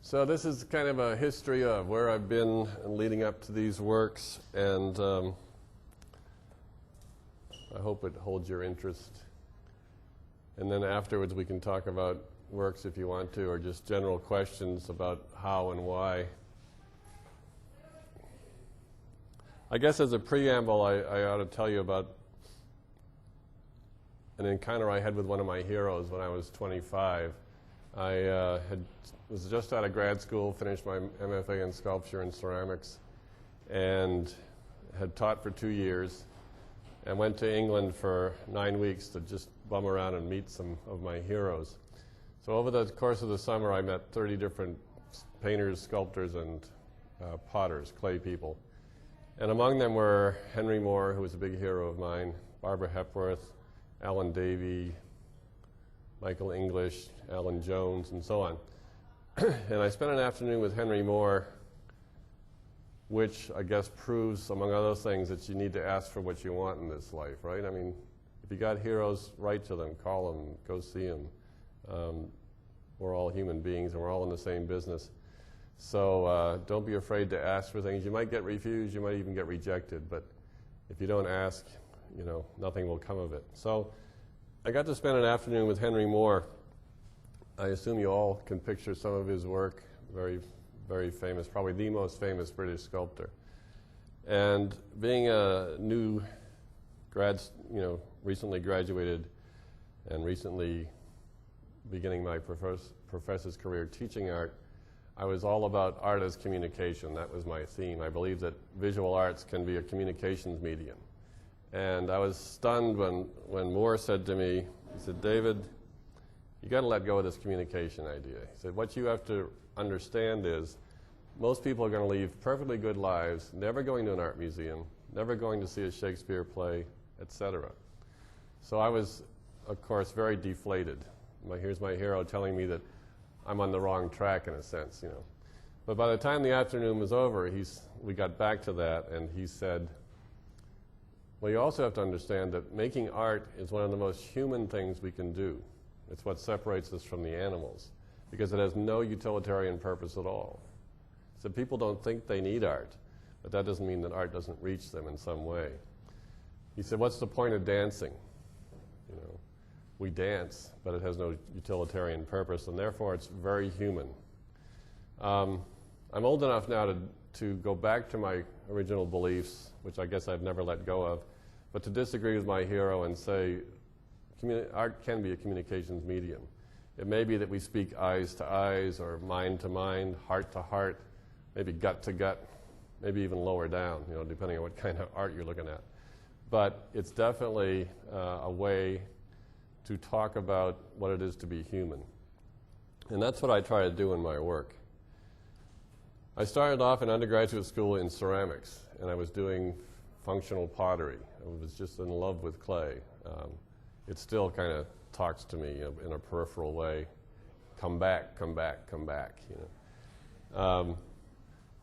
So this is kind of a history of where I've been leading up to these works, and I hope it holds your interest. And then afterwards we can talk about works if you want to, or just general questions about how and why. I guess as a preamble, I ought to tell you about an encounter I had with one of my heroes when I was 25. I was just out of grad school, finished my MFA in sculpture and ceramics, and had taught for 2 years, and went to England for 9 weeks to just bum around and meet some of my heroes. So over the course of the summer, I met 30 different painters, sculptors, and potters, clay people. And among them were Henry Moore, who was a big hero of mine, Barbara Hepworth, Alan Davey, Michael English, Alan Jones, and so on. And I spent an afternoon with Henry Moore, which I guess proves, among other things, that you need to ask for what you want in this life, right? I mean, if you got heroes, write to them, call them, go see them. We're all human beings, and we're all in the same business. So don't be afraid to ask for things. You might get refused, you might even get rejected, but if you don't ask, you know, nothing will come of it. So I got to spend an afternoon with Henry Moore. I assume you all can picture some of his work, very, very famous, probably the most famous British sculptor. And being a new recently graduated and recently beginning my professor's career teaching art, I was all about art as communication. That was my theme. I believe that visual arts can be a communications medium. And I was stunned when Moore said to me, he said, "David, you got to let go of this communication idea." He said, "What you have to understand is most people are going to leave perfectly good lives, never going to an art museum, never going to see a Shakespeare play, etc." So I was, of course, very deflated. Here's my hero telling me that I'm on the wrong track in a sense, you know. But by the time the afternoon was over, we got back to that, and he said, "Well, you also have to understand that making art is one of the most human things we can do. It's what separates us from the animals, because it has no utilitarian purpose at all." So people don't think they need art, but that doesn't mean that art doesn't reach them in some way. He said, "What's the point of dancing? You know, we dance, but it has no utilitarian purpose, and therefore it's very human." I'm old enough now to go back to my original beliefs, which I guess I've never let go of, but to disagree with my hero and say art can be a communications medium. It may be that we speak eyes to eyes, or mind to mind, heart to heart, maybe gut to gut, maybe even lower down, you know, depending on what kind of art you're looking at. But it's definitely a way to talk about what it is to be human. And that's what I try to do in my work. I started off in undergraduate school in ceramics, and I was doing functional pottery. I was just in love with clay. It still kind of talks to me in a peripheral way. Come back, come back, come back, you know.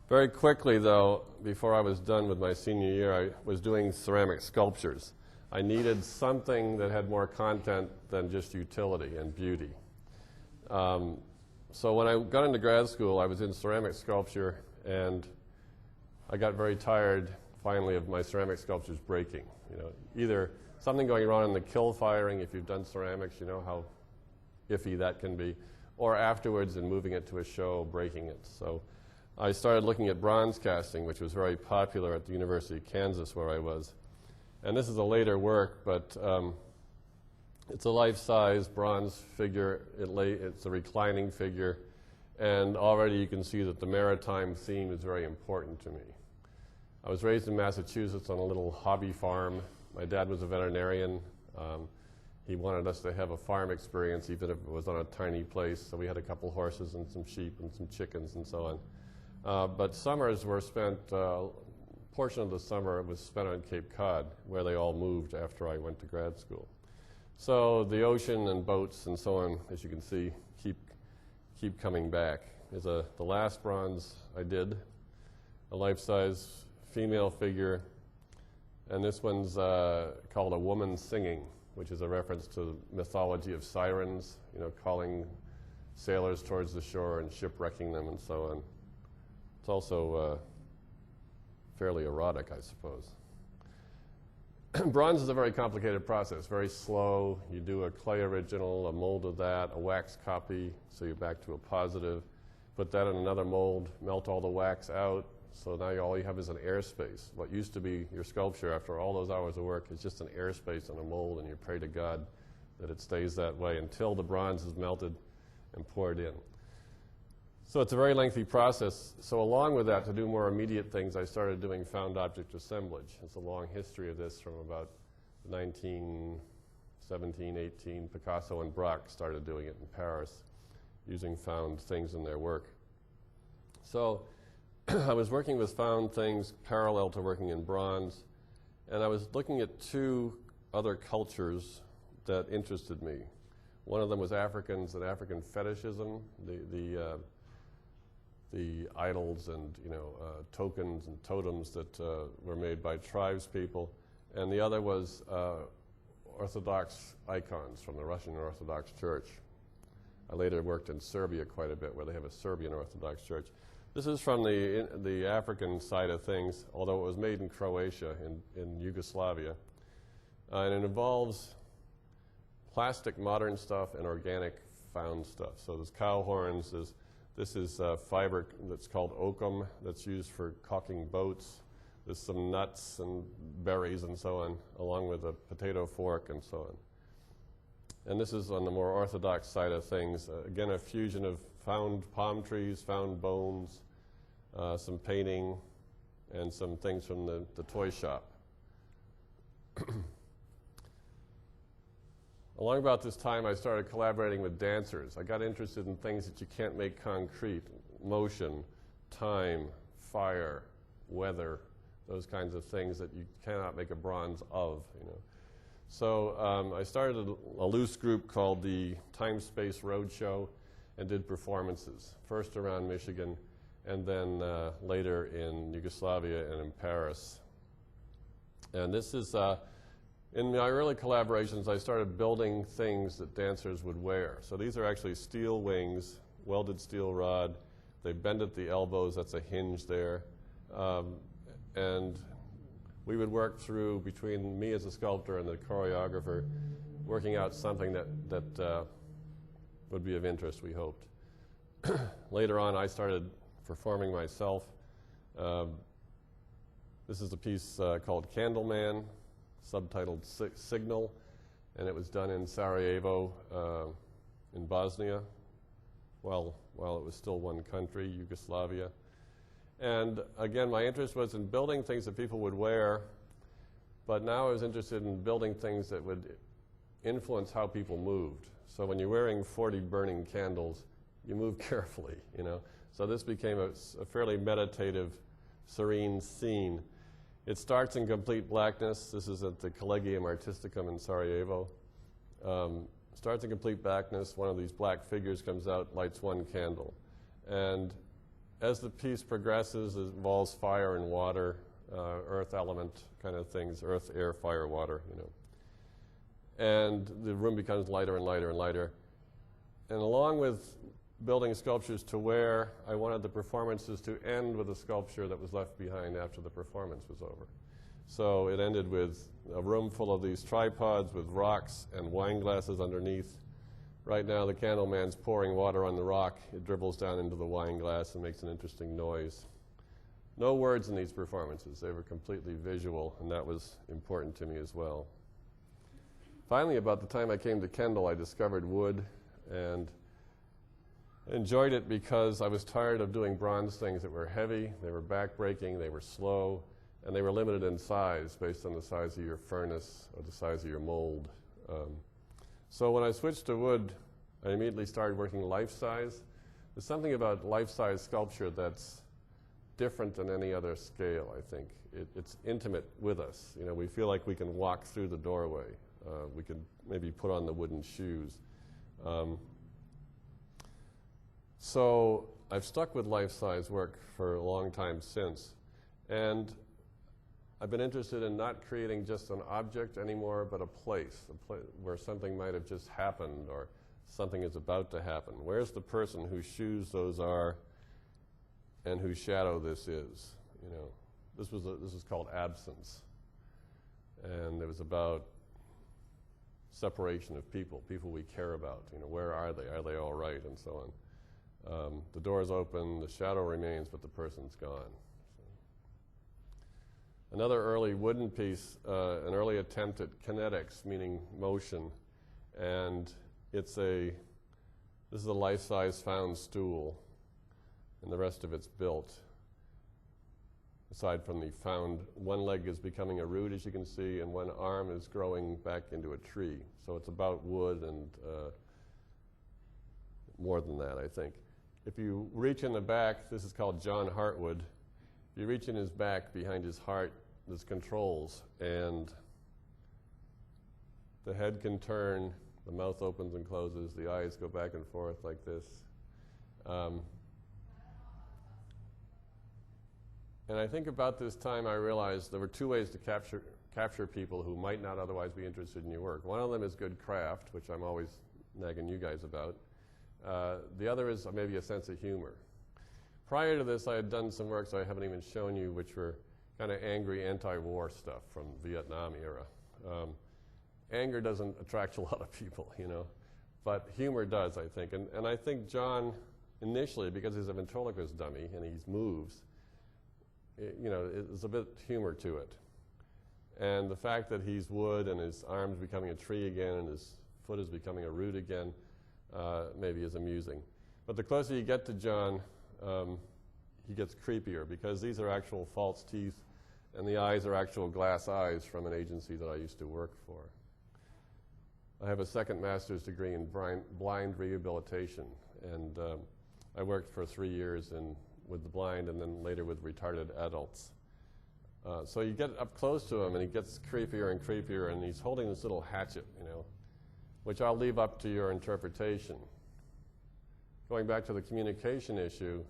Very quickly, though, before I was done with my senior year, I was doing ceramic sculptures. I needed something that had more content than just utility and beauty. So when I got into grad school, I was in ceramic sculpture, and I got very tired, finally, of my ceramic sculptures breaking. You know, either something going wrong in the kiln firing, if you've done ceramics, you know how iffy that can be, or afterwards in moving it to a show, breaking it. So I started looking at bronze casting, which was very popular at the University of Kansas, where I was. And this is a later work, but it's a life-size bronze figure. It's a reclining figure, and already you can see that the maritime theme is very important to me. I was raised in Massachusetts on a little hobby farm. My dad was a veterinarian. He wanted us to have a farm experience, even if it was on a tiny place, so we had a couple horses and some sheep and some chickens and so on. But summers were spent, portion of the summer was spent on Cape Cod, where they all moved after I went to grad school. So the ocean and boats and so on, as you can see, keep coming back. The last bronze I did, a life-size female figure, and this one's called A Woman Singing, which is a reference to the mythology of sirens, you know, calling sailors towards the shore and shipwrecking them and so on. It's also fairly erotic, I suppose. Bronze is a very complicated process, very slow. You do a clay original, a mold of that, a wax copy, so you're back to a positive. Put that in another mold, melt all the wax out, so now all you have is an airspace. What used to be your sculpture after all those hours of work is just an airspace in a mold, and you pray to God that it stays that way until the bronze is melted and poured in. So it's a very lengthy process. So along with that, to do more immediate things, I started doing found object assemblage. It's a long history of this from about 1917, 18. Picasso and Braque started doing it in Paris, using found things in their work. So I was working with found things parallel to working in bronze, and I was looking at two other cultures that interested me. One of them was Africans and African fetishism, the idols and tokens and totems that were made by tribes people, and the other was Orthodox icons from the Russian Orthodox Church. I later worked in Serbia quite a bit, where they have a Serbian Orthodox Church. This is from the African side of things, although it was made in Croatia, in Yugoslavia, and it involves plastic modern stuff and organic found stuff. So there's cow horns, this is fiber that's called oakum that's used for caulking boats. There's some nuts and berries and so on, along with a potato fork and so on. And this is on the more orthodox side of things. Again, a fusion of found palm trees, found bones, some painting, and some things from the toy shop. Along about this time, I started collaborating with dancers. I got interested in things that you can't make concrete: motion, time, fire, weather, those kinds of things that you cannot make a bronze of. So I started a loose group called the Time Space Roadshow and did performances, first around Michigan and then later in Yugoslavia and in Paris. And this is, in my early collaborations, I started building things that dancers would wear. So these are actually steel wings, welded steel rod. They bend at the elbows, that's a hinge there. And we would work through, between me as a sculptor and the choreographer, working out something that would be of interest, we hoped. Later on, I started performing myself. This is a piece called Candleman, subtitled Signal, and it was done in Sarajevo, in Bosnia, while it was still one country, Yugoslavia. And again, my interest was in building things that people would wear, but now I was interested in building things that would influence how people moved. So when you're wearing 40 burning candles, you move carefully, So this became a fairly meditative, serene scene. It starts in complete blackness. This is at the Collegium Artisticum in Sarajevo. Starts in complete blackness. One of these black figures comes out, lights one candle. And as the piece progresses, it involves fire and water, earth element kind of things, earth, air, fire, water, And the room becomes lighter and lighter and lighter. And along with building sculptures to wear, I wanted the performances to end with a sculpture that was left behind after the performance was over. So it ended with a room full of these tripods with rocks and wine glasses underneath. Right now, the Candleman's pouring water on the rock. It dribbles down into the wine glass and makes an interesting noise. No words in these performances. They were completely visual, and that was important to me as well. Finally, about the time I came to Kendall, I discovered wood and enjoyed it because I was tired of doing bronze things that were heavy, they were back-breaking, they were slow, and they were limited in size based on the size of your furnace or the size of your mold. So when I switched to wood, I immediately started working life-size. There's something about life-size sculpture that's different than any other scale, I think. It's intimate with us. We feel like we can walk through the doorway. We can maybe put on the wooden shoes. So I've stuck with life-size work for a long time since. And I've been interested in not creating just an object anymore, but a place where something might have just happened, or something is about to happen. Where's the person whose shoes those are and whose shadow this is? You know, this is called absence. And it was about separation of people we care about. You know, where are they? Are they all right? And so on. The door is open, the shadow remains, but the person's gone. So. Another early wooden piece, an early attempt at kinetics, meaning motion, and this is a life-size found stool, and the rest of it's built. Aside from the found, one leg is becoming a root, as you can see, and one arm is growing back into a tree. So it's about wood and more than that, I think. If you reach in the back, this is called John Hartwood. If you reach in his back, behind his heart, there's controls, and the head can turn, the mouth opens and closes, the eyes go back and forth like this. And I think about this time I realized there were two ways to capture people who might not otherwise be interested in your work. One of them is good craft, which I'm always nagging you guys about. The other is maybe a sense of humor. Prior to this, I had done some works I haven't even shown you, which were kind of angry anti-war stuff from Vietnam era. Anger doesn't attract a lot of people, you know, but humor does, I think. And I think John, initially, because he's a ventriloquist dummy and he moves, you know, there's a bit humor to it. And the fact that he's wood and his arm's becoming a tree again and his foot is becoming a root again maybe is amusing. But the closer you get to John, he gets creepier because these are actual false teeth and the eyes are actual glass eyes from an agency that I used to work for. I have a second master's degree in blind rehabilitation, and I worked for 3 years with the blind and then later with retarded adults. So you get up close to him and he gets creepier and creepier, and he's holding this little hatchet, you know, which I'll leave up to your interpretation. Going back to the communication issue,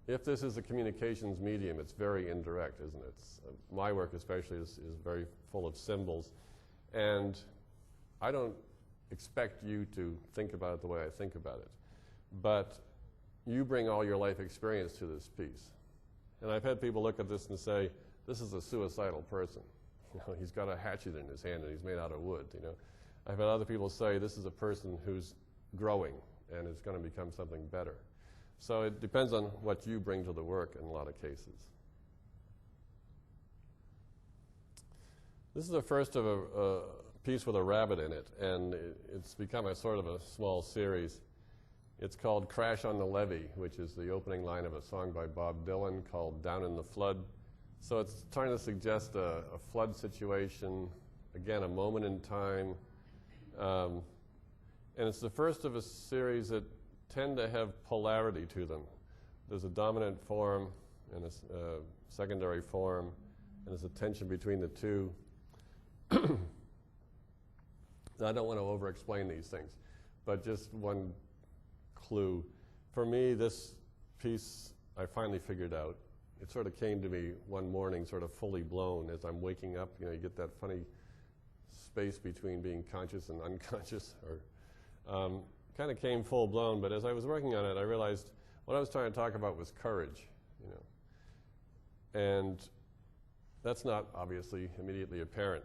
if this is a communications medium, it's very indirect, isn't it? My work especially is very full of symbols, and I don't expect you to think about it the way I think about it, but you bring all your life experience to this piece. And I've had people look at this and say, this is a suicidal person. You know, he's got a hatchet in his hand and he's made out of wood, you know. I've had other people say, this is a person who's growing and is going to become something better. So it depends on what you bring to the work in a lot of cases. This is the first of a piece with a rabbit in it, and it's become a sort of a small series. It's called Crash on the Levee, which is the opening line of a song by Bob Dylan called Down in the Flood. So it's trying to suggest a flood situation, again, a moment in time. And it's the first of a series that tend to have polarity to them. There's a dominant form and a secondary form, and there's a tension between the two. I don't want to over-explain these things, but just one clue. For me, this piece I finally figured out. It sort of came to me one morning sort of fully blown as I'm waking up. You know, you get that funny space between being conscious and unconscious, or kind of came full blown. But as I was working on it, I realized what I was trying to talk about was courage, you know. And that's not obviously immediately apparent.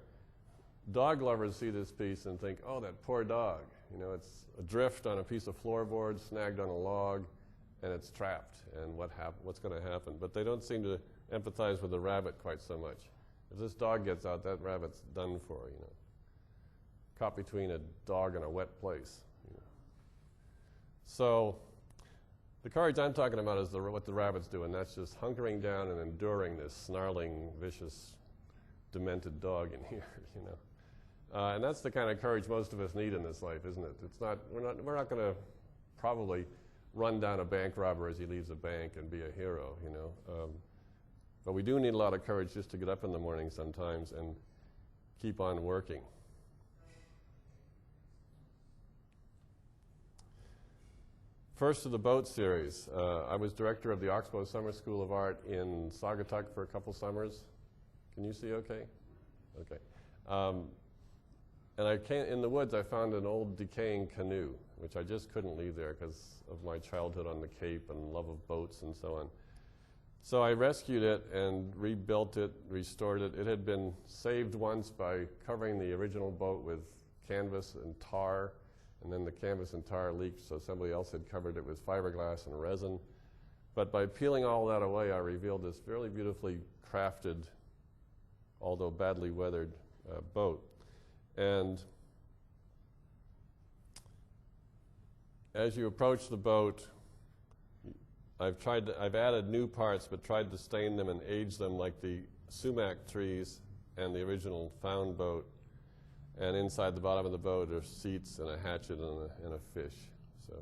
Dog lovers see this piece and think, oh, that poor dog. You know, it's adrift on a piece of floorboard, snagged on a log, and it's trapped, and what's going to happen? But they don't seem to empathize with the rabbit quite so much. If this dog gets out, that rabbit's done for, you know. Caught between a dog and a wet place. You know. So the courage I'm talking about is what the rabbits do, and that's just hunkering down and enduring this snarling, vicious, demented dog in here, you know. And that's the kind of courage most of us need in this life, isn't it? It's not, we're not going to probably run down a bank robber as he leaves a bank and be a hero, you know. But we do need a lot of courage just to get up in the morning sometimes and keep on working. First of the boat series. I was director of the Oxbow Summer School of Art in Saugatuck for a couple summers. Can you see okay? Okay. And in the woods, I found an old decaying canoe, which I just couldn't leave there because of my childhood on the Cape and love of boats and so on. So I rescued it and rebuilt it, restored it. It had been saved once by covering the original boat with canvas and tar, and then the canvas and tar leaked, so somebody else had covered it with fiberglass and resin. But by peeling all that away, I revealed this really beautifully crafted, although badly weathered, boat. And as you approach the boat, I've added new parts, but tried to stain them and age them like the sumac trees and the original found boat. And inside the bottom of the boat are seats and a hatchet and a fish. So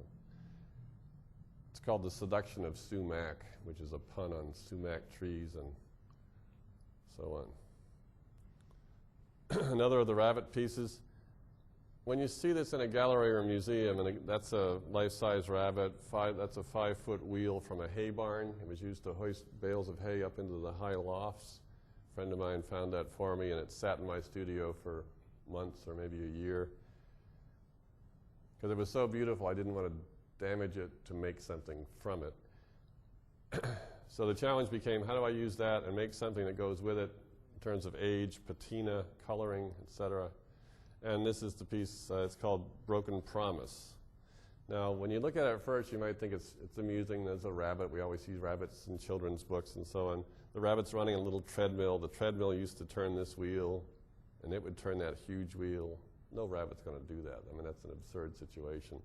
it's called The Seduction of Sumac, which is a pun on sumac trees and so on. Another of the rabbit pieces. When you see this in a gallery or a museum, and that's a life-size rabbit, that's a 5-foot wheel from a hay barn. It was used to hoist bales of hay up into the high lofts. A friend of mine found that for me, and it sat in my studio for months or maybe a year. Because it was so beautiful, I didn't want to damage it to make something from it. So the challenge became, how do I use that and make something that goes with it in terms of age, patina, coloring, etc. And this is the piece, it's called Broken Promise. Now, when you look at it first, you might think it's amusing. There's a rabbit. We always see rabbits in children's books and so on. The rabbit's running a little treadmill. The treadmill used to turn this wheel, and it would turn that huge wheel. No rabbit's going to do that. I mean, that's an absurd situation.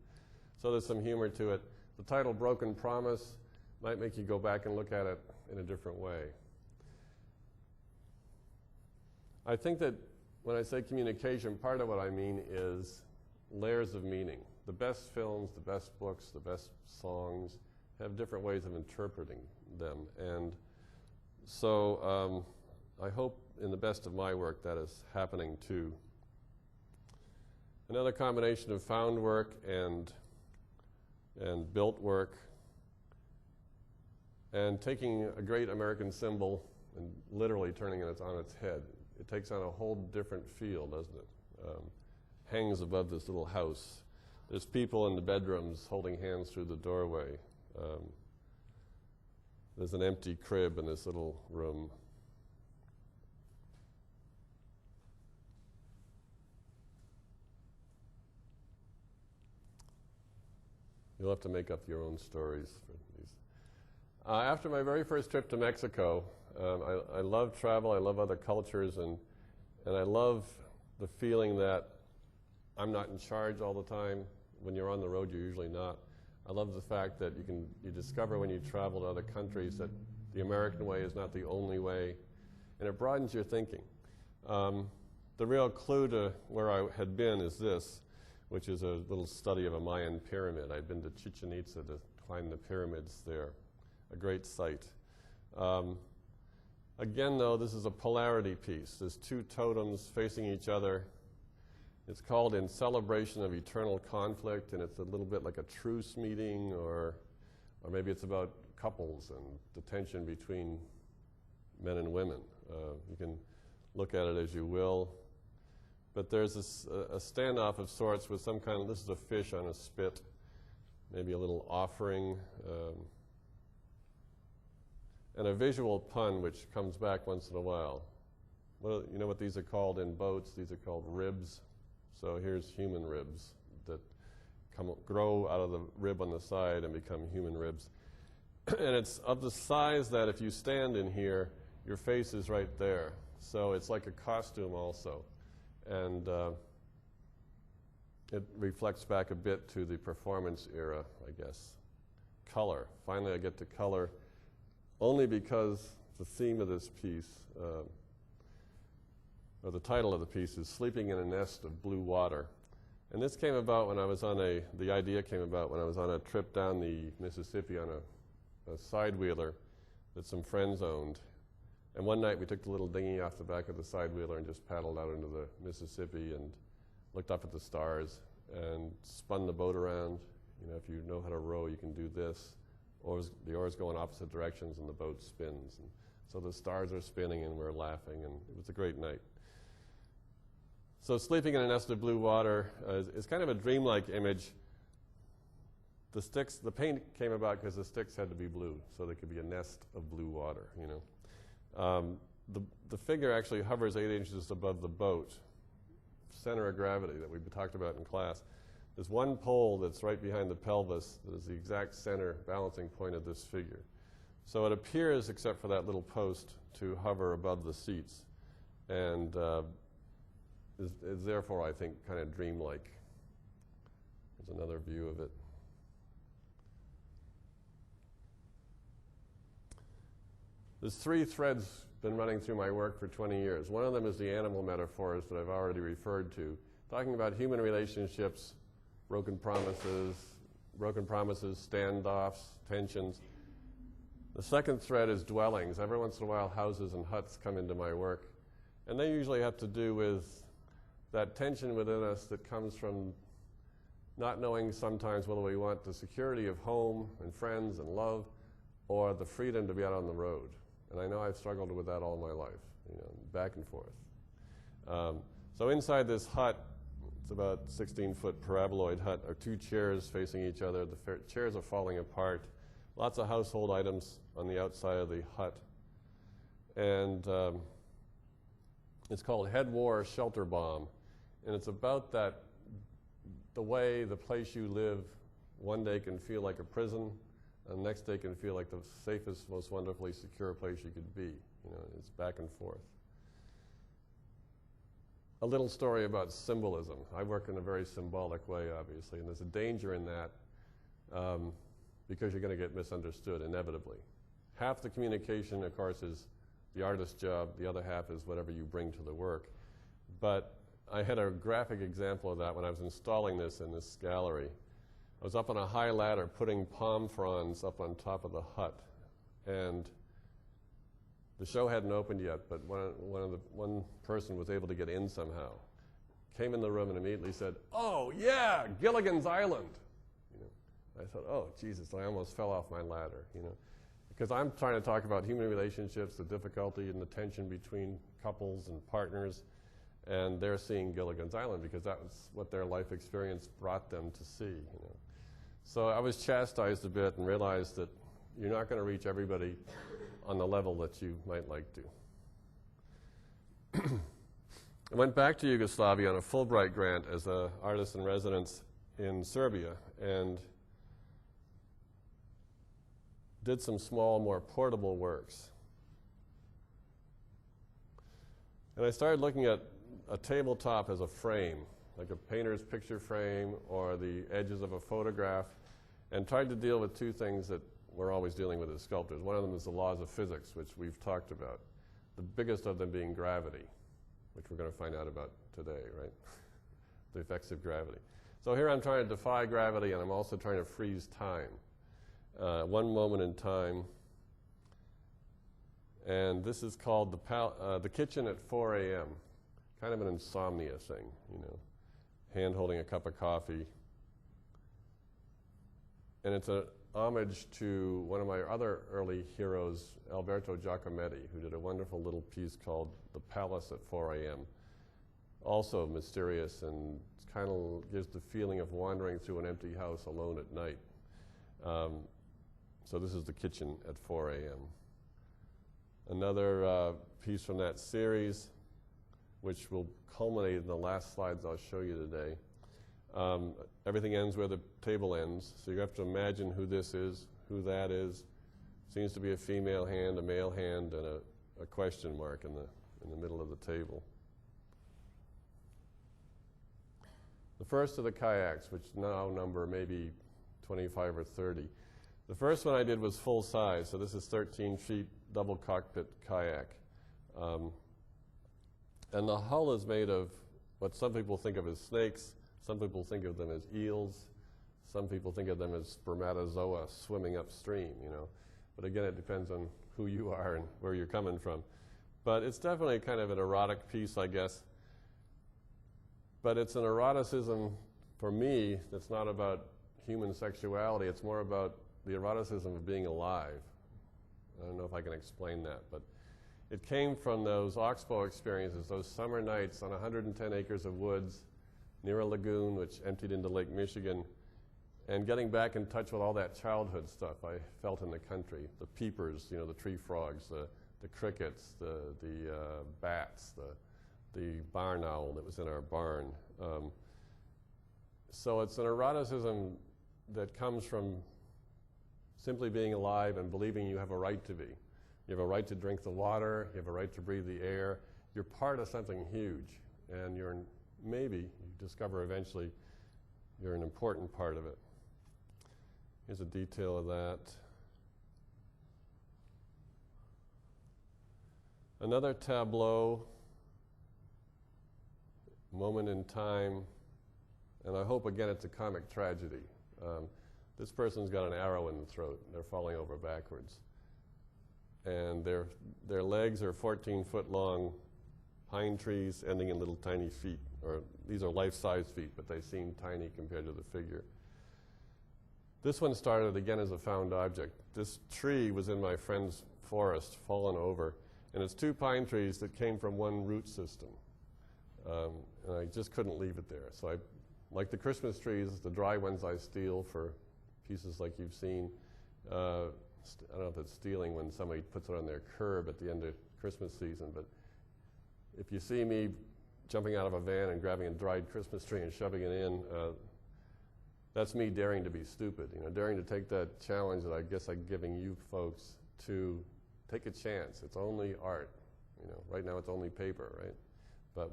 So there's some humor to it. The title, Broken Promise, might make you go back and look at it in a different way. I think that when I say communication, part of what I mean is layers of meaning. The best films, the best books, the best songs have different ways of interpreting them. And so I hope in the best of my work that is happening too. Another combination of found work and built work, and taking a great American symbol and literally turning it on its head. It takes on a whole different feel, doesn't it? Hangs above this little house. There's people in the bedrooms holding hands through the doorway. There's an empty crib in this little room. You'll have to make up your own stories for these. After my very first trip to Mexico, I love travel, I love other cultures, and I love the feeling that I'm not in charge all the time. When you're on the road, you're usually not. I love the fact that you discover when you travel to other countries that the American way is not the only way, and it broadens your thinking. The real clue to where I had been is this, which is a little study of a Mayan pyramid. I'd been to Chichen Itza to climb the pyramids there, a great sight. Again, though, this is a polarity piece. There's two totems facing each other. It's called In Celebration of Eternal Conflict, and it's a little bit like a truce meeting, or maybe it's about couples and the tension between men and women. You can look at it as you will. But there's a standoff of sorts with some kind of, this is a fish on a spit, maybe a little offering, and a visual pun which comes back once in a while. Well, you know what these are called in boats? These are called ribs. So here's human ribs that grow out of the rib on the side and become human ribs. And it's of the size that if you stand in here, your face is right there. So it's like a costume also. And it reflects back a bit to the performance era, I guess. Color. Finally, I get to color only because the theme of this piece, or the title of the piece, is Sleeping in a Nest of Blue Water. And this came about when I was on the idea came about when I was on a trip down the Mississippi on a side-wheeler that some friends owned. And one night we took the little dinghy off the back of the side-wheeler and just paddled out into the Mississippi and looked up at the stars and spun the boat around. You know, if you know how to row, you can do this. The oars go in opposite directions and the boat spins. And so the stars are spinning and we're laughing, and it was a great night. So sleeping in a nest of blue water is kind of a dreamlike image. The paint came about because the sticks had to be blue, so there could be a nest of blue water, you know. The figure actually hovers 8 inches above the boat, center of gravity that we talked about in class. There's one pole that's right behind the pelvis that is the exact center balancing point of this figure. So it appears, except for that little post, to hover above the seats, and is therefore, I think, kind of dreamlike. There's another view of it. There's 3 threads been running through my work for 20 years. One of them is the animal metaphors that I've already referred to, talking about human relationships, broken promises, standoffs, tensions. The second thread is dwellings. Every once in a while, houses and huts come into my work, and they usually have to do with that tension within us that comes from not knowing sometimes whether we want the security of home and friends and love or the freedom to be out on the road. And I know I've struggled with that all my life, you know, back and forth. So inside this hut, it's about 16-foot paraboloid hut, are 2 chairs facing each other. The chairs are falling apart. Lots of household items on the outside of the hut. And it's called Head War Shelter Bomb. And it's about that, the way the place you live one day can feel like a prison, and the next day can feel like the safest, most wonderfully secure place you could be. You know, it's back and forth. A little story about symbolism. I work in a very symbolic way, obviously, and there's a danger in that because you're going to get misunderstood, inevitably. Half the communication, of course, is the artist's job. The other half is whatever you bring to the work. But I had a graphic example of that when I was installing this in this gallery. I was up on a high ladder putting palm fronds up on top of the hut, and the show hadn't opened yet, but one person was able to get in somehow. Came in the room and immediately said, "Oh yeah, Gilligan's Island." You know, I thought, "Oh Jesus, I almost fell off my ladder." You know, because I'm trying to talk about human relationships, the difficulty and the tension between couples and partners, and they're seeing Gilligan's Island because that was what their life experience brought them to see. You know, so I was chastised a bit and realized that you're not going to reach everybody on the level that you might like to. I went back to Yugoslavia on a Fulbright grant as an artist in residence in Serbia and did some small, more portable works. And I started looking at a tabletop as a frame, like a painter's picture frame or the edges of a photograph, and tried to deal with 2 things that we're always dealing with as sculptors. One of them is the laws of physics, which we've talked about. The biggest of them being gravity, which we're going to find out about today, right? The effects of gravity. So here I'm trying to defy gravity, and I'm also trying to freeze time. One moment in time. And this is called the kitchen at 4 a.m. Kind of an insomnia thing, you know, hand holding a cup of coffee. And it's an homage to one of my other early heroes, Alberto Giacometti, who did a wonderful little piece called The Palace at 4 a.m. Also mysterious and kind of gives the feeling of wandering through an empty house alone at night. So this is the kitchen at 4 a.m. Another piece from that series, which will culminate in the last slides I'll show you today. Everything ends where the table ends, so you have to imagine who this is, who that is. Seems to be a female hand, a male hand, and a question mark in the middle of the table. The first of the kayaks, which now number maybe 25 or 30. The first one I did was full size, so this is 13 feet double cockpit kayak. And the hull is made of what some people think of as snakes, some people think of them as eels, some people think of them as spermatozoa swimming upstream, you know. But again, it depends on who you are and where you're coming from. But it's definitely kind of an erotic piece, I guess. But it's an eroticism, for me, that's not about human sexuality. It's more about the eroticism of being alive. I don't know if I can explain that, but it came from those Oxbow experiences, those summer nights on 110 acres of woods near a lagoon which emptied into Lake Michigan, and getting back in touch with all that childhood stuff I felt in the country, the peepers, the tree frogs, the crickets, the bats, the barn owl that was in our barn. So it's an eroticism that comes from simply being alive and believing you have a right to be. You have a right to drink the water, you have a right to breathe the air. You're part of something huge, and maybe, you discover eventually, you're an important part of it. Here's a detail of that. Another tableau, moment in time, and I hope again it's a comic tragedy. This person's got an arrow in the throat. They're falling over backwards. And their legs are 14-foot long pine trees ending in little tiny feet. Or these are life-size feet, but they seem tiny compared to the figure. This one started again as a found object. This tree was in my friend's forest, fallen over, and it's 2 pine trees that came from one root system. And I just couldn't leave it there. So like the Christmas trees, the dry ones I steal for pieces like you've seen. I don't know if it's stealing when somebody puts it on their curb at the end of Christmas season, but if you see me jumping out of a van and grabbing a dried Christmas tree and shoving it in, that's me daring to be stupid, daring to take that challenge that I guess I'm giving you folks to take a chance. It's only art. Right now it's only paper, right? But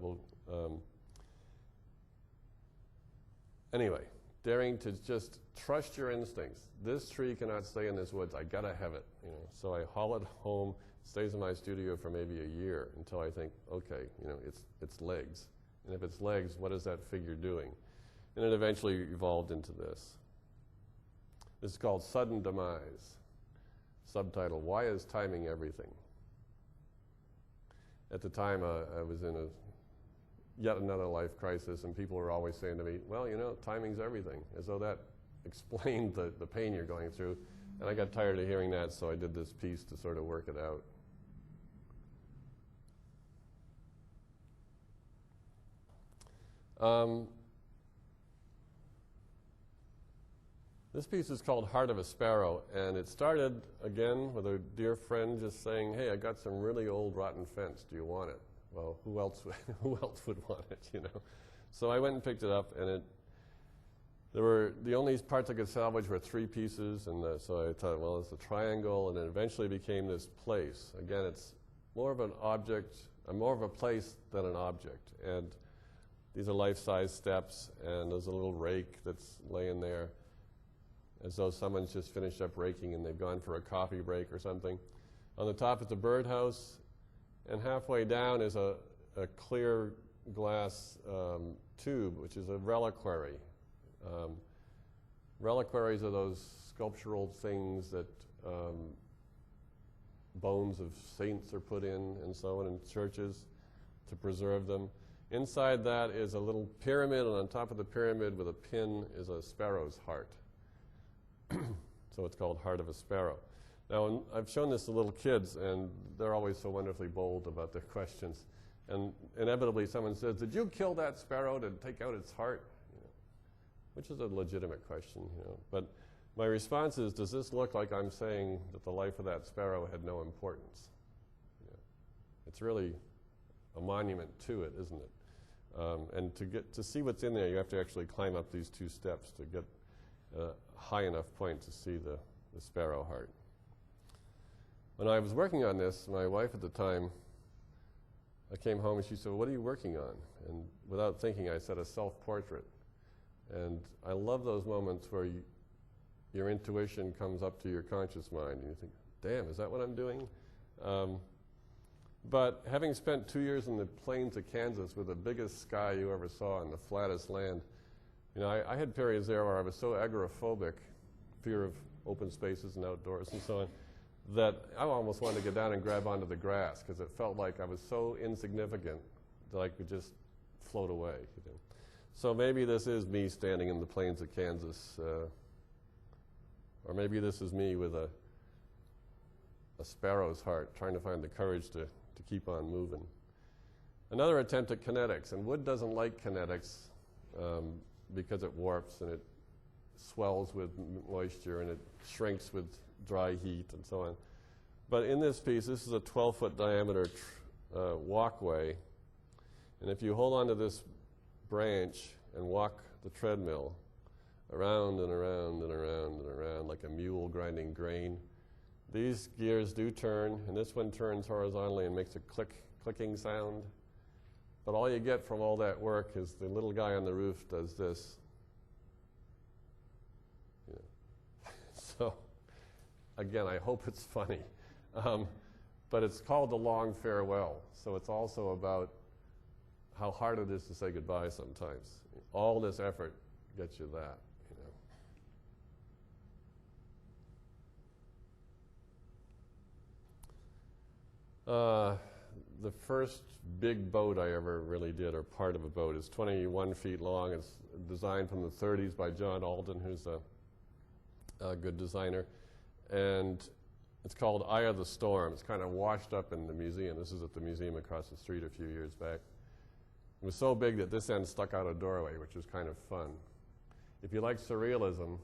anyway, daring to just trust your instincts. This tree cannot stay in this woods. I gotta have it. So I haul it home. It stays in my studio for maybe a year until I think, okay, it's legs. And if it's legs, what is that figure doing? And it eventually evolved into this. This is called Sudden Demise. Subtitle, Why is Timing Everything? At the time, I was in yet another life crisis, and people were always saying to me, well, timing's everything, as though that explained the pain you're going through. And I got tired of hearing that, so I did this piece to sort of work it out. This piece is called Heart of a Sparrow, and it started, again, with a dear friend just saying, hey, I got some really old rotten fence. Do you want it? Well, who else would want it, So I went and picked it up, and the only parts I could salvage were 3 pieces, and so I thought, well, it's a triangle, and it eventually became this place. Again, it's more of an object, more of a place than an object. And these are life-size steps, and there's a little rake that's laying there, as though someone's just finished up raking and they've gone for a coffee break or something. On the top is a birdhouse, and halfway down is a clear glass tube, which is a reliquary. Reliquaries are those sculptural things that bones of saints are put in and so on in churches to preserve them. Inside that is a little pyramid, and on top of the pyramid with a pin is a sparrow's heart. So it's called Heart of a Sparrow. Now, I've shown this to little kids, and they're always so wonderfully bold about their questions. And inevitably someone says, did you kill that sparrow to take out its heart? Which is a legitimate question. But my response is, does this look like I'm saying that the life of that sparrow had no importance? It's really a monument to it, isn't it? And to see what's in there, you have to actually climb up these 2 steps to get a high enough point to see the sparrow heart. When I was working on this, my wife at the time, I came home and she said, well, what are you working on? And without thinking, I said a self-portrait. And I love those moments where your intuition comes up to your conscious mind and you think, damn, is that what I'm doing? But having spent 2 years in the plains of Kansas with the biggest sky you ever saw and the flattest land, I had periods there where I was so agoraphobic, fear of open spaces and outdoors and so on, that I almost wanted to get down and grab onto the grass because it felt like I was so insignificant that I could just float away. So maybe this is me standing in the plains of Kansas, or maybe this is me with a sparrow's heart, trying to find the courage to to keep on moving. Another attempt at kinetics, and wood doesn't like kinetics because it warps and it swells with moisture and it shrinks with dry heat and so on. But in this piece, this is a 12-foot diameter walkway, and if you hold on to this branch and walk the treadmill around and around and around and around like a mule grinding grain, these gears do turn, and this one turns horizontally and makes a clicking sound. But all you get from all that work is the little guy on the roof does this. Yeah. So, again, I hope it's funny. But it's called The Long Farewell. So it's also about how hard it is to say goodbye sometimes. All this effort gets you that, you know. The first big boat I ever really did, or part of a boat, is 21 feet long. It's designed from the 30s by John Alden, who's a good designer. And it's called Eye of the Storm. It's kind of washed up in the museum. This is at the museum across the street a few years back. It was so big that this end stuck out a doorway, which was kind of fun. If you like surrealism,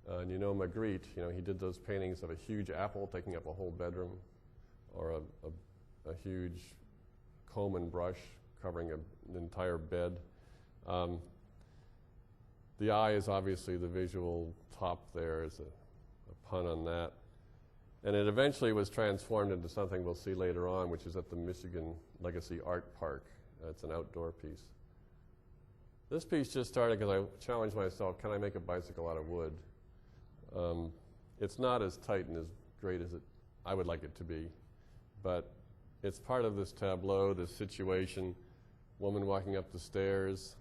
and you know Magritte, you know, he did those paintings of a huge apple taking up a whole bedroom, or a huge comb and brush covering an entire bed. The eye is obviously the visual top there, is a pun on that. And it eventually was transformed into something we'll see later on, which is at the Michigan Legacy Art Park. It's an outdoor piece. This piece just started because I challenged myself, can I make a bicycle out of wood? It's not as tight and as great as I would like it to be, but it's part of this tableau, this situation. Woman walking up the stairs,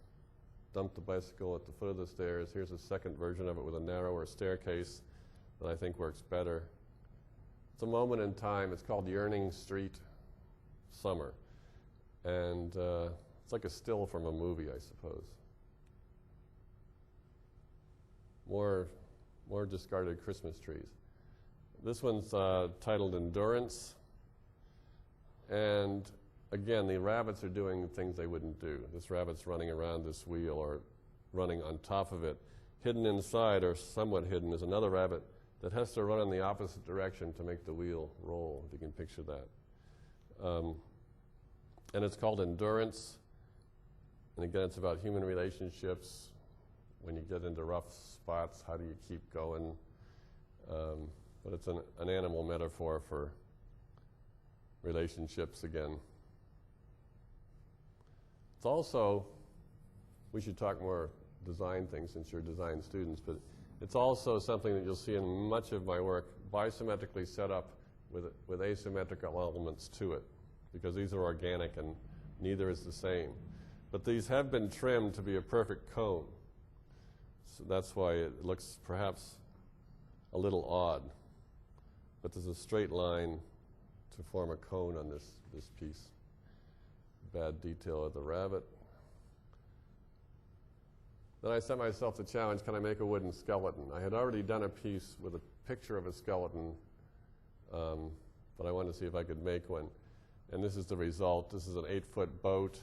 dumped the bicycle at the foot of the stairs. Here's a second version of it with a narrower staircase that I think works better. It's a moment in time. It's called Yearning Street Summer. And it's like a still from a movie, I suppose. More discarded Christmas trees. This one's titled Endurance. And again, the rabbits are doing things they wouldn't do. This rabbit's running around this wheel or running on top of it. Hidden inside, or somewhat hidden, is another rabbit that has to run in the opposite direction to make the wheel roll, if you can picture that. And it's called Endurance. And again, it's about human relationships. When you get into rough spots, how do you keep going? But it's an animal metaphor for relationships again. It's also, we should talk more design things since you're design students, but it's also something that you'll see in much of my work, bisymmetrically set up with asymmetrical elements to it, because these are organic and neither is the same. But these have been trimmed to be a perfect cone. So that's why it looks perhaps a little odd. But there's a straight line to form a cone on this piece. Bad detail of the rabbit. Then I set myself the challenge, can I make a wooden skeleton? I had already done a piece with a picture of a skeleton, but I wanted to see if I could make one. And this is the result. This is an 8-foot boat,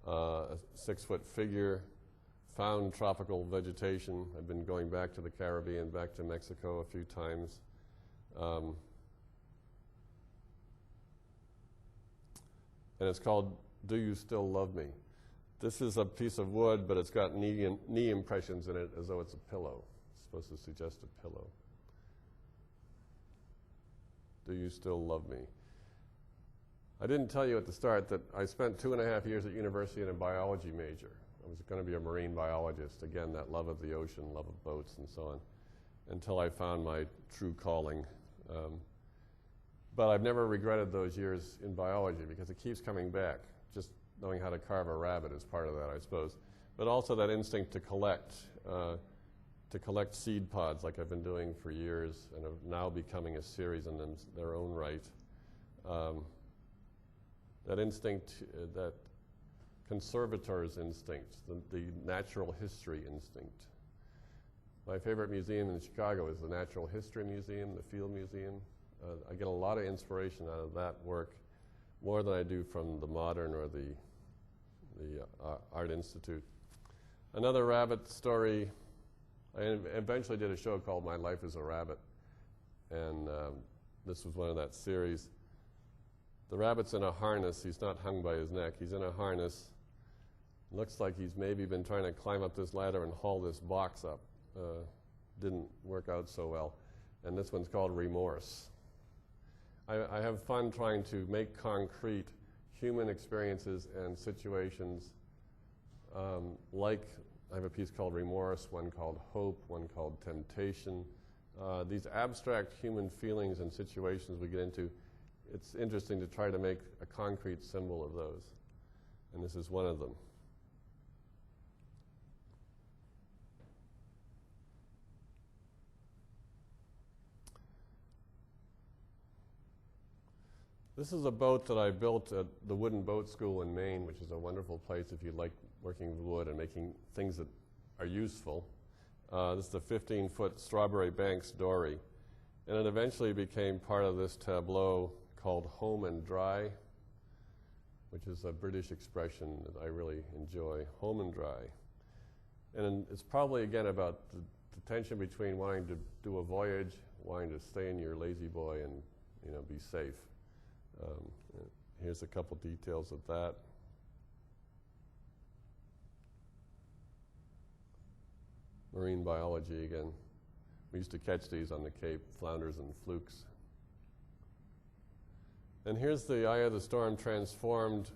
a 6-foot figure, found tropical vegetation. I've been going back to the Caribbean, back to Mexico a few times. And it's called Do You Still Love Me? This is a piece of wood, but it's got knee impressions in it as though it's a pillow. It's supposed to suggest a pillow. Do you still love me? I didn't tell you at the start that I spent 2.5 years at university in a biology major. I was going to be a marine biologist. Again, that love of the ocean, love of boats, and so on, until I found my true calling. But I've never regretted those years in biology because it keeps coming back. Just knowing how to carve a rabbit is part of that, I suppose. But also that instinct to collect seed pods like I've been doing for years and are now becoming a series in their own right. That instinct, that conservator's instinct, the natural history instinct. My favorite museum in Chicago is the Natural History Museum, the Field Museum. I get a lot of inspiration out of that work. more than I do from the Modern or the Art Institute. Another rabbit story, I eventually did a show called My Life as a Rabbit, and this was one of that series. The rabbit's in a harness. He's not hung by his neck. He's in a harness. Looks like he's maybe been trying to climb up this ladder and haul this box up. Didn't work out so well. And this one's called Remorse. I have fun trying to make concrete human experiences and situations, like I have a piece called Remorse, one called Hope, one called Temptation. These abstract human feelings and situations we get into, it's interesting to try to make a concrete symbol of those. And this is one of them. This is a boat that I built at the Wooden Boat School in Maine, which is a wonderful place if you like working with wood and making things that are useful. This is a 15-foot Strawberry Banks dory. And it eventually became part of this tableau called Home and Dry, which is a British expression that I really enjoy, home and dry. And it's probably, again, about the tension between wanting to do a voyage, wanting to stay in your lazy boy and, be safe. Here's a couple details of that. Marine biology again. We used to catch these on the Cape, flounders and flukes. And here's the Eye of the Storm transformed,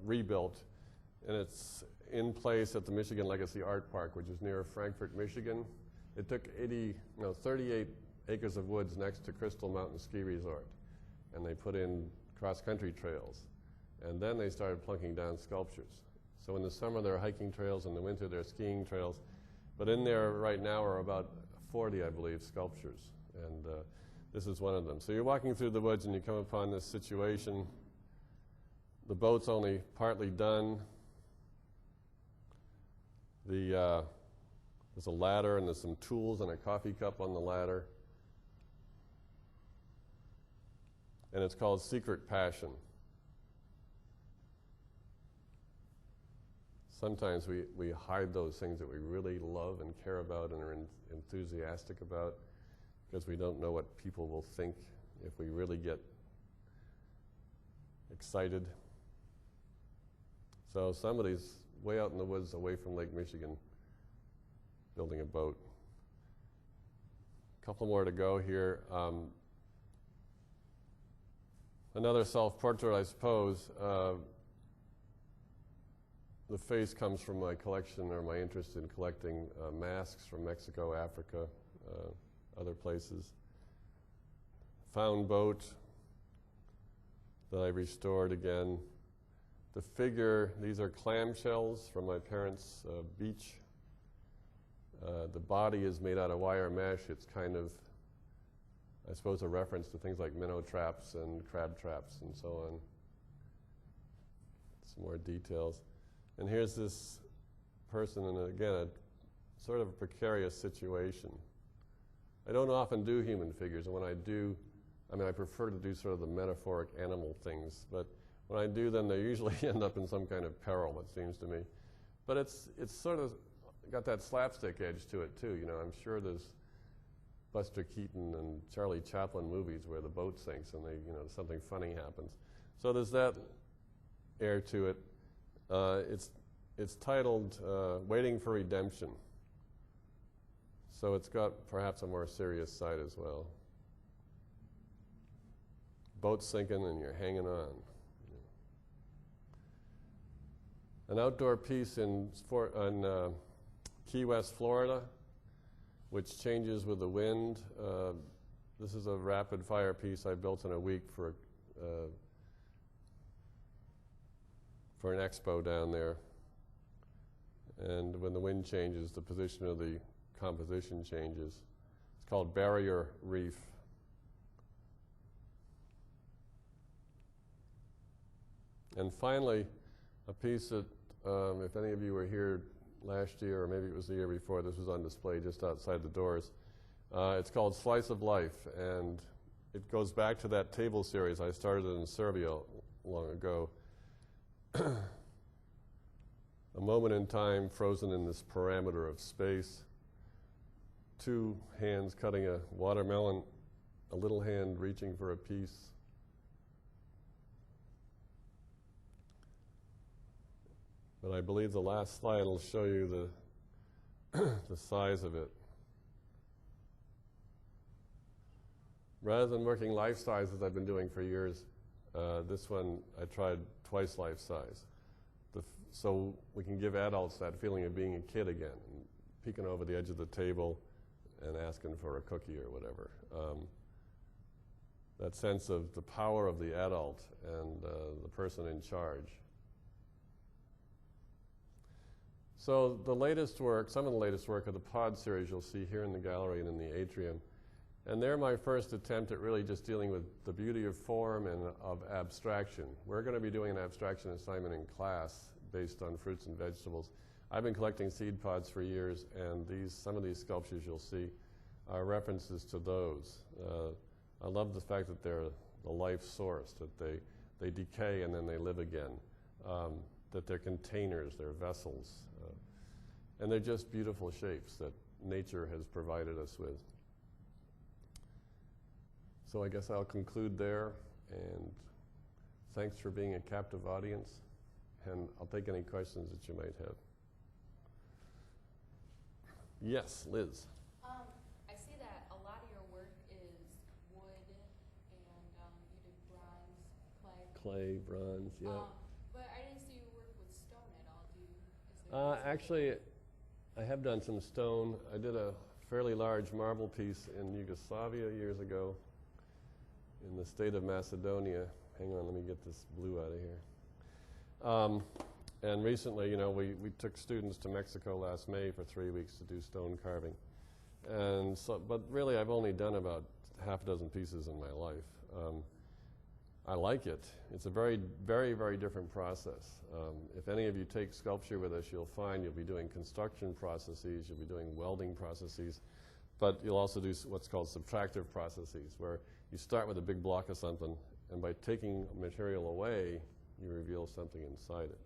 rebuilt, and it's in place at the Michigan Legacy Art Park, which is near Frankfort, Michigan. It took 38 acres of woods next to Crystal Mountain Ski Resort, and they put in cross-country trails. And then they started plunking down sculptures. So in the summer there are hiking trails, in the winter there are skiing trails. But in there right now are about 40, I believe, sculptures. And this is one of them. So you're walking through the woods and you come upon this situation. The boat's only partly done. There's a ladder and there's some tools and a coffee cup on the ladder. And it's called Secret Passion. Sometimes we hide those things that we really love and care about and are enthusiastic about because we don't know what people will think if we really get excited. So somebody's way out in the woods away from Lake Michigan building a boat. A couple more to go here. Another self-portrait, I suppose. The face comes from my collection or my interest in collecting masks from Mexico, Africa, other places. Found boat that I restored again. The figure, these are clamshells from my parents' beach. The body is made out of wire mesh. It's kind of, I suppose, a reference to things like minnow traps and crab traps and so on. Some more details. And here's this person in, again, a sort of a precarious situation. I don't often do human figures, and when I do, I prefer to do sort of the metaphoric animal things, but when I do them, they usually end up in some kind of peril, it seems to me. But it's sort of got that slapstick edge to it, too. I'm sure there's Buster Keaton and Charlie Chaplin movies where the boat sinks and something funny happens. So there's that air to it. It's titled Waiting for Redemption. So it's got perhaps a more serious side as well. Boat's sinking and you're hanging on. An outdoor piece in Key West, Florida, which changes with the wind. This is a rapid fire piece I built in a week for an expo down there. And when the wind changes, the position of the composition changes. It's called Barrier Reef. And finally, a piece that, if any of you were here last year, or maybe it was the year before, this was on display just outside the doors. It's called Slice of Life, and it goes back to that table series I started in Serbia long ago. A moment in time frozen in this parameter of space. Two hands cutting a watermelon, a little hand reaching for a piece. But I believe the last slide will show you the size of it. Rather than working life size as I've been doing for years, this one I tried twice life size. So we can give adults that feeling of being a kid again, and peeking over the edge of the table and asking for a cookie or whatever. That sense of the power of the adult and the person in charge. So the latest work, some of the latest work of the pod series you'll see here in the gallery and in the atrium. And they're my first attempt at really just dealing with the beauty of form and of abstraction. We're going to be doing an abstraction assignment in class based on fruits and vegetables. I've been collecting seed pods for years, and some of these sculptures you'll see are references to those. I love the fact that they're the life source, that they decay and then they live again, that they're containers, they're vessels, and they're just beautiful shapes that nature has provided us with. So I guess I'll conclude there, and thanks for being a captive audience, and I'll take any questions that you might have. Yes, Liz. I see that a lot of your work is wood, and you did bronze, clay. Clay, bronze, yeah. But I didn't see you work with stone at all. Actually, I have done some stone. I did a fairly large marble piece in Yugoslavia years ago in the state of Macedonia. Hang on, let me get this blue out of here. And recently, we took students to Mexico last May for 3 weeks to do stone carving. And so, but really, I've only done about half a dozen pieces in my life. I like it. It's a very, very, very different process. If any of you take sculpture with us, you'll find you'll be doing construction processes, you'll be doing welding processes, but you'll also do what's called subtractive processes, where you start with a big block of something, and by taking material away, you reveal something inside it.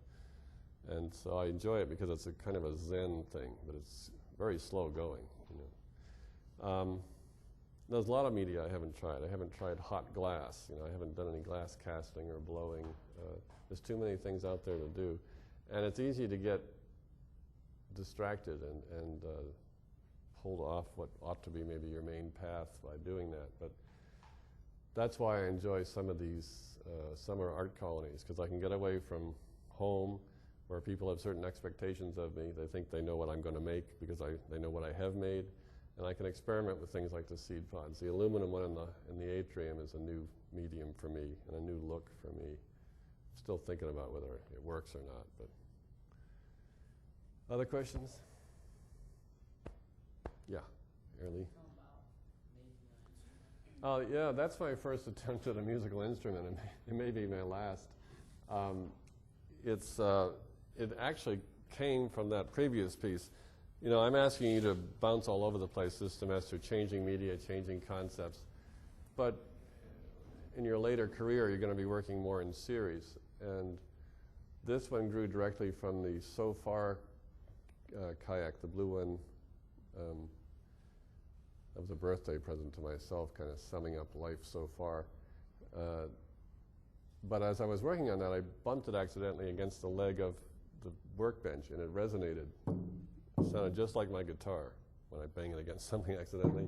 And so I enjoy it because it's a kind of a Zen thing, but it's very slow going. There's a lot of media I haven't tried. I haven't tried hot glass. I haven't done any glass casting or blowing. There's too many things out there to do. And it's easy to get distracted and pulled off what ought to be maybe your main path by doing that. But that's why I enjoy some of these summer art colonies, because I can get away from home where people have certain expectations of me. They think they know what I'm going to make because they know what I have made. And I can experiment with things like the seed pods. The aluminum one in the atrium is a new medium for me and a new look for me. I'm still thinking about whether it works or not. But other questions? Yeah, Early. Oh, yeah, that's my first attempt at a musical instrument, and it may be my last. It actually came from that previous piece. I'm asking you to bounce all over the place this semester, changing media, changing concepts. But in your later career, you're going to be working more in series. And this one grew directly from the So Far Kayak, the blue one. That was a birthday present to myself, kind of summing up life so far. But as I was working on that, I bumped it accidentally against the leg of the workbench, and it resonated. It sounded just like my guitar when I bang it against something accidentally.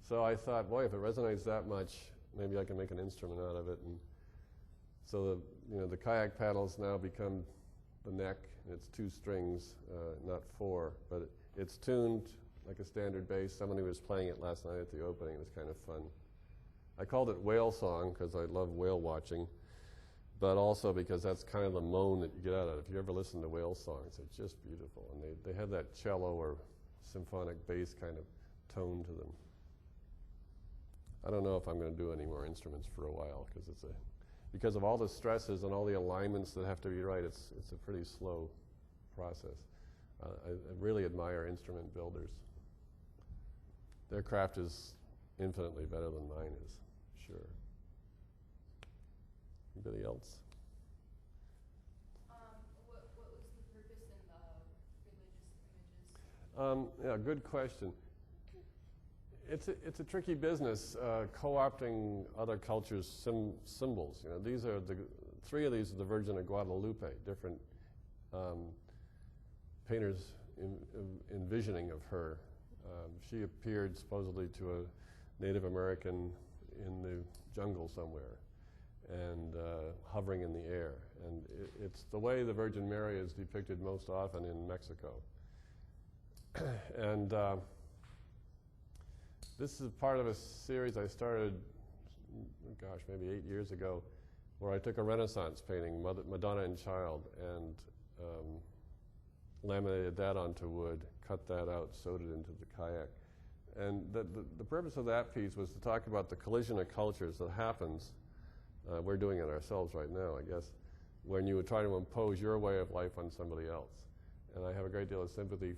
So I thought, boy, if it resonates that much, maybe I can make an instrument out of it. And so the kayak paddles now become the neck, and it's 2 strings, not 4, but it's tuned like a standard bass. Somebody was playing it last night at the opening. It was kind of fun. I called it Whale Song because I love whale watching, but also because that's kind of the moan that you get out of it. If you ever listen to whale songs, it's just beautiful. And they have that cello or symphonic bass kind of tone to them. I don't know if I'm going to do any more instruments for a while because of all the stresses and all the alignments that have to be right, it's a pretty slow process. I really admire instrument builders. Their craft is infinitely better than mine is, sure. Anybody else? What was the purpose in the religious images? Yeah, good question. It's a tricky business, co-opting other cultures' symbols. You know, these are three of these are the Virgin of Guadalupe, different painters envisioning of her. She appeared supposedly to a Native American in the jungle somewhere, and hovering in the air. And it's the way the Virgin Mary is depicted most often in Mexico. And this is part of a series I started, gosh, maybe 8 years ago, where I took a Renaissance painting, Madonna and Child, and laminated that onto wood, cut that out, sewed it into the kayak. And the purpose of that piece was to talk about the collision of cultures that happens. We're doing it ourselves right now, I guess, when you would try to impose your way of life on somebody else. And I have a great deal of sympathy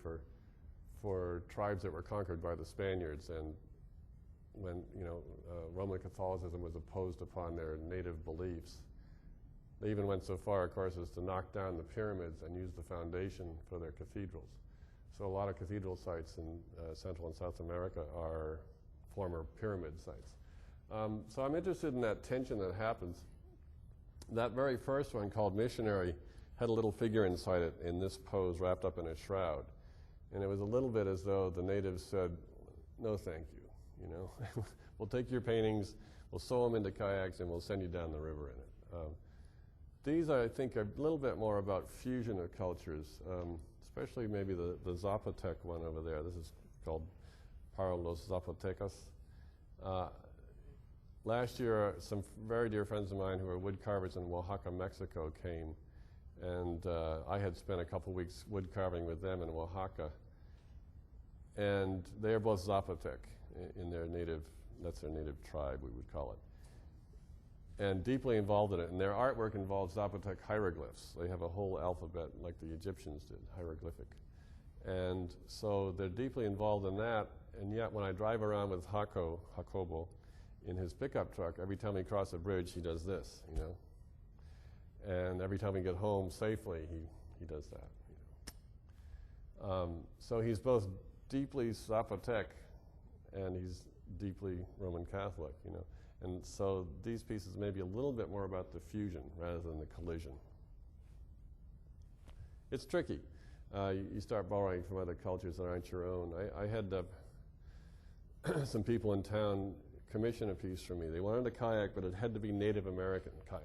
for tribes that were conquered by the Spaniards, and when Roman Catholicism was imposed upon their native beliefs. They even went so far, of course, as to knock down the pyramids and use the foundation for their cathedrals. So a lot of cathedral sites in Central and South America are former pyramid sites. So I'm interested in that tension that happens. That very first one, called Missionary, had a little figure inside it in this pose, wrapped up in a shroud. And it was a little bit as though the natives said, no thank you, you know. We'll take your paintings, we'll sew them into kayaks, and we'll send you down the river in it. These, I think, are a little bit more about fusion of cultures, especially maybe the Zapotec one over there. This is called Para los Zapotecas. Last year, some very dear friends of mine who are wood carvers in Oaxaca, Mexico came, and I had spent a couple weeks wood carving with them in Oaxaca. And they are both Zapotec in their native, that's their native tribe, we would call it, and deeply involved in it. And their artwork involves Zapotec hieroglyphs. They have a whole alphabet like the Egyptians did, hieroglyphic. And so they're deeply involved in that, and yet when I drive around with Jacobo, in his pickup truck, every time we cross a bridge, he does this, you know. And every time we get home safely, he does that. You know. So he's both deeply Zapotec, and he's deeply Roman Catholic, you know. And so these pieces may be a little bit more about the fusion rather than the collision. It's tricky. You start borrowing from other cultures that aren't your own. I had some people in town commission a piece for me. They wanted a kayak, but it had to be Native American kayak.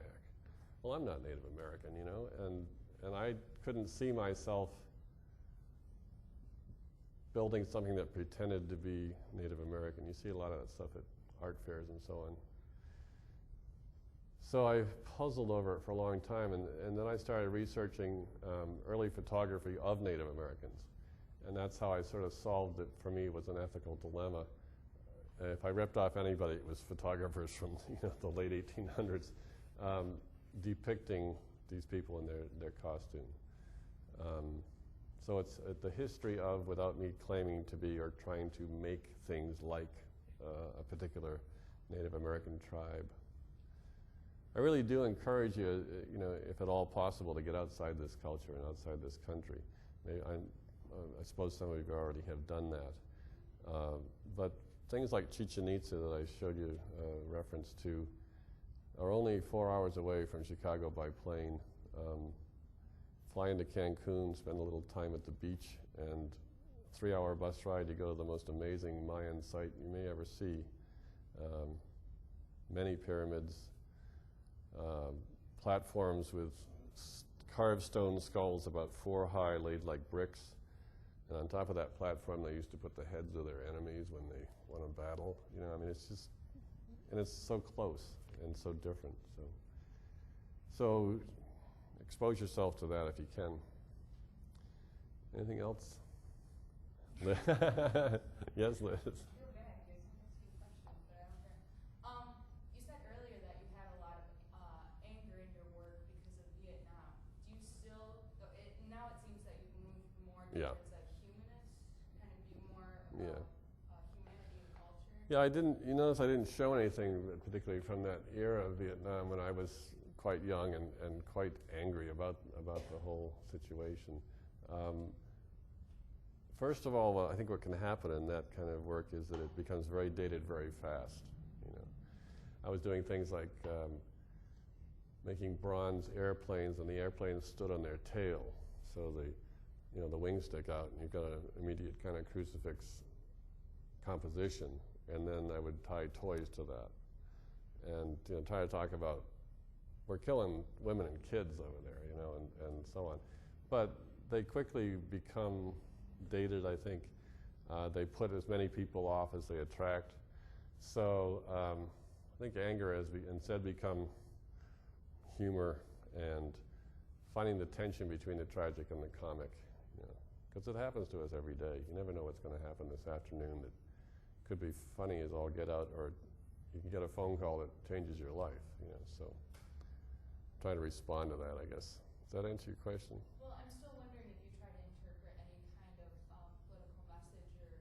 Well, I'm not Native American, you know, and I couldn't see myself building something that pretended to be Native American. You see a lot of that stuff at art fairs and so on. So I puzzled over it for a long time, and then I started researching early photography of Native Americans. And that's how I sort of solved it. For me, it was an ethical dilemma. If I ripped off anybody, it was photographers from the late 1800s depicting these people in their costume. So it's the history of, without me claiming to be or trying to make things like a particular Native American tribe. I really do encourage you, if at all possible, to get outside this culture and outside this country. I suppose some of you already have done that. But things like Chichen Itza that I showed you reference to are only 4 hours away from Chicago by plane. Fly into Cancun, spend a little time at the beach, and 3-hour bus ride to go to the most amazing Mayan site you may ever see. Many pyramids, platforms with carved stone skulls about 4 high, laid like bricks. And on top of that platform, they used to put the heads of their enemies when they won a battle. It's just, and it's so close and so different. So expose yourself to that if you can. Anything else? Yes, Liz. Feel bad, Jason. That's a good question, but I don't care. You said earlier that you had a lot of anger in your work because of Vietnam. Do you still? Now it seems that you've moved more Yeah. towards a humanist kind of view, more Yeah. about humanity and culture. Yeah, I didn't. You notice I didn't show anything particularly from that era of Vietnam when I was quite young and quite angry about the whole situation. First of all, I think what can happen in that kind of work is that it becomes very dated very fast. You know, I was doing things like making bronze airplanes, and the airplanes stood on their tail, so the wings stick out, and you've got an immediate kind of crucifix composition. And then I would tie toys to that, and try to talk about we're killing women and kids over there, and so on. But they quickly become dated, I think. They put as many people off as they attract. So I think anger has instead become humor and finding the tension between the tragic and the comic, because it happens to us every day. You never know what's going to happen this afternoon that could be funny as all get out, or you can get a phone call that changes your life. So try to respond to that, I guess. Does that answer your question? Well, I'm still wondering if you try to interpret any kind of political message or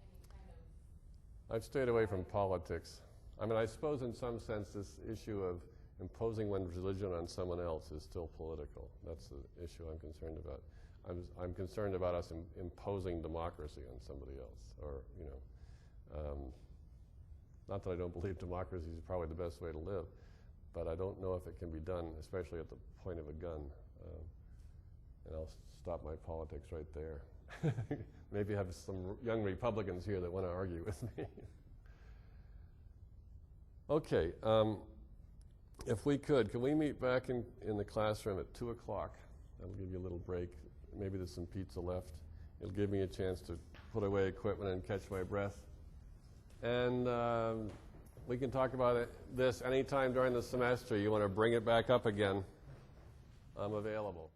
any kind of... I've stayed away from politics. I mean, I suppose in some sense this issue of imposing one's religion on someone else is still political. That's the issue I'm concerned about. I'm concerned about us imposing democracy on somebody else, or, not that I don't believe democracy is probably the best way to live, but I don't know if it can be done, especially at the point of a gun. And I'll stop my politics right there. Maybe have some young Republicans here that want to argue with me. Okay, if we could we meet back in the classroom at 2 o'clock? That'll give you a little break. Maybe there's some pizza left. It'll give me a chance to put away equipment and catch my breath. And we can talk about this anytime during the semester. You want to bring it back up again, I'm available.